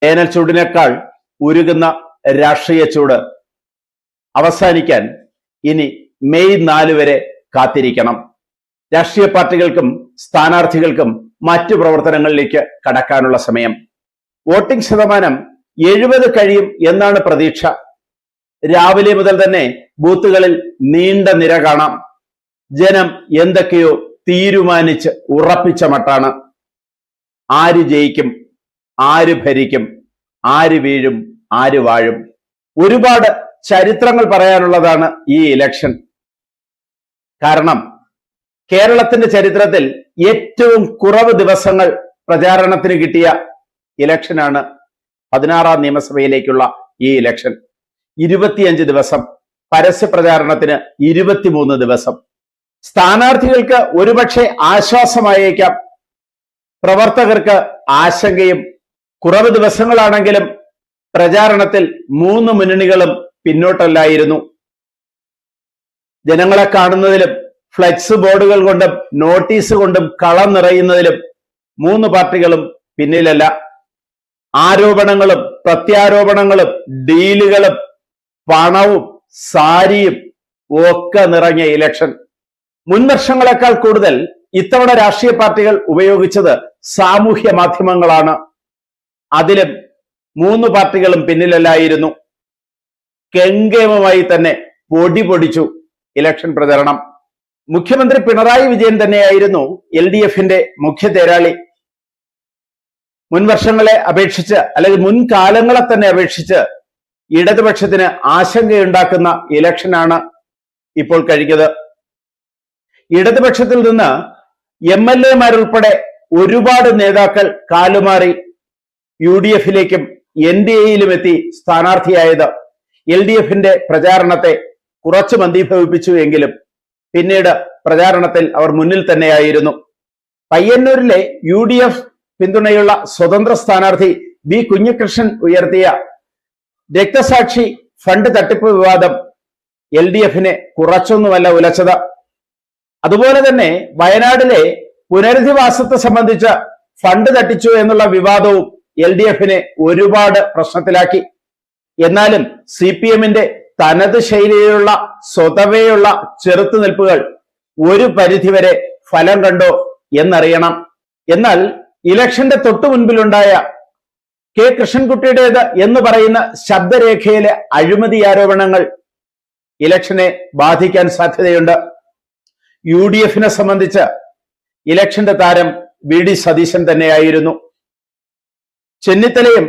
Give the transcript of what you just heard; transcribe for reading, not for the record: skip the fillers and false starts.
വേനൽ ചൂടിനേക്കാൾ ഉരുകുന്ന രാഷ്ട്രീയ ചൂട് അവസാനിക്കാൻ ഇനി മെയ് 4 വരെ കാത്തിരിക്കണം. രാഷ്ട്രീയ പാർട്ടികൾക്കും സ്ഥാനാർത്ഥികൾക്കും മറ്റു പ്രവർത്തനങ്ങളിലേക്ക് കടക്കാനുള്ള സമയം. വോട്ടിംഗ് ശതമാനം 70 കഴിയും എന്നാണ് പ്രതീക്ഷ. രാവിലെ മുതൽ തന്നെ ബൂത്തുകളിൽ നീണ്ട നിര കാണാം. ജനം എന്തൊക്കെയോ തീരുമാനിച്ച് ഉറപ്പിച്ച മട്ടാണ്. ആര് ജയിക്കും, ആര് ഭരിക്കും, ആര് വീഴും, ആര് വാഴും, ഒരുപാട് ചരിത്രങ്ങൾ പറയാനുള്ളതാണ് ഈ ഇലക്ഷൻ. കാരണം കേരളത്തിന്റെ ചരിത്രത്തിൽ ഏറ്റവും കുറവ് ദിവസങ്ങൾ പ്രചാരണത്തിന് കിട്ടിയ ഇലക്ഷനാണ് 16ാം നിയമസഭയിലേക്കുള്ള ഈ ഇലക്ഷൻ. 25 ദിവസം, പരസ്യ പ്രചാരണത്തിന് 23 ദിവസം. സ്ഥാനാർത്ഥികൾക്ക് ഒരുപക്ഷെ ആശ്വാസമായേക്കാം, പ്രവർത്തകർക്ക് ആശങ്കയും. കുറവ് ദിവസങ്ങളാണെങ്കിലും പ്രചാരണത്തിൽ 3 മുന്നണികളും പിന്നോട്ടല്ലായിരുന്നു. ജനങ്ങളെ കാണുന്നതിലും ഫ്ലെക്സ് ബോർഡുകൾ കൊണ്ടും നോട്ടീസ് കൊണ്ടും കളം നിറയുന്നതിലും 3 പാർട്ടികളും പിന്നിലല്ല. ആരോപണങ്ങളും പ്രത്യാരോപണങ്ങളും ഡീലുകളും പണവും സാരിയും ഒക്കെ നിറഞ്ഞ ഇലക്ഷൻ. മുൻ വർഷങ്ങളെക്കാൾ കൂടുതൽ ഇത്തവണ രാഷ്ട്രീയ പാർട്ടികൾ ഉപയോഗിച്ചത് സാമൂഹ്യ മാധ്യമങ്ങളാണ്. അതിലും 3 പാർട്ടികളും പിന്നിലല്ലായിരുന്നു. കെങ്കേമമായി തന്നെ പൊടി പൊടിച്ചു ഇലക്ഷൻ പ്രചരണം. മുഖ്യമന്ത്രി പിണറായി വിജയൻ തന്നെയായിരുന്നു LDFന്റെ മുഖ്യ തേരാളി. മുൻ വർഷങ്ങളെ അപേക്ഷിച്ച്, അല്ലെങ്കിൽ മുൻകാലങ്ങളെ തന്നെ അപേക്ഷിച്ച് ഇടതുപക്ഷത്തിന് ആശങ്കയുണ്ടാക്കുന്ന ഇലക്ഷനാണ് ഇപ്പോൾ കഴിഞ്ഞത്. ഇടതുപക്ഷത്തിൽ നിന്ന് MLA-മാരുൾപ്പെടെ ഒരുപാട് നേതാക്കൾ കാലുമാറി UDFിലേക്കും NDAയിലും എത്തി സ്ഥാനാർത്ഥിയായത് LDFന്റെ പ്രചാരണത്തെ കുറച്ചു മന്ദീഭവിപ്പിച്ചു എങ്കിലും പിന്നീട് പ്രചാരണത്തിൽ അവർ മുന്നിൽ തന്നെയായിരുന്നു. പയ്യന്നൂരിലെ UDF പിന്തുണയുള്ള സ്വതന്ത്ര സ്ഥാനാർത്ഥി B. കുഞ്ഞികൃഷ്ണൻ ഉയർത്തിയ രക്തസാക്ഷി ഫണ്ട് തട്ടിപ്പ് വിവാദം LDFനെ കുറച്ചൊന്നുമല്ല ഉലച്ചത്. അതുപോലെ തന്നെ വയനാട്ടിലെ പുനരധിവാസത്തെ സംബന്ധിച്ച് ഫണ്ട് തട്ടിച്ചു എന്നുള്ള വിവാദവും LDFനെ ഒരുപാട് പ്രശ്നത്തിലാക്കി. എന്നാലും CPMന്റെ തനത് ശൈലിയിലുള്ള സ്വതവേയുള്ള ചെറുത്തുനിൽപ്പുകൾ ഒരു പരിധിവരെ ഫലം കണ്ടോ എന്നറിയണം. എന്നാൽ ഇലക്ഷന്റെ തൊട്ടു മുൻപിലുണ്ടായ K. കൃഷ്ണൻകുട്ടിയുടേത് എന്ന് പറയുന്ന ശബ്ദരേഖയിലെ അഴിമതി ആരോപണങ്ങൾ ഇലക്ഷനെ ബാധിക്കാൻ സാധ്യതയുണ്ട്. UDFനെ സംബന്ധിച്ച് ഇലക്ഷന്റെ താരം VD സതീശൻ തന്നെയായിരുന്നു. ചെന്നിത്തലയും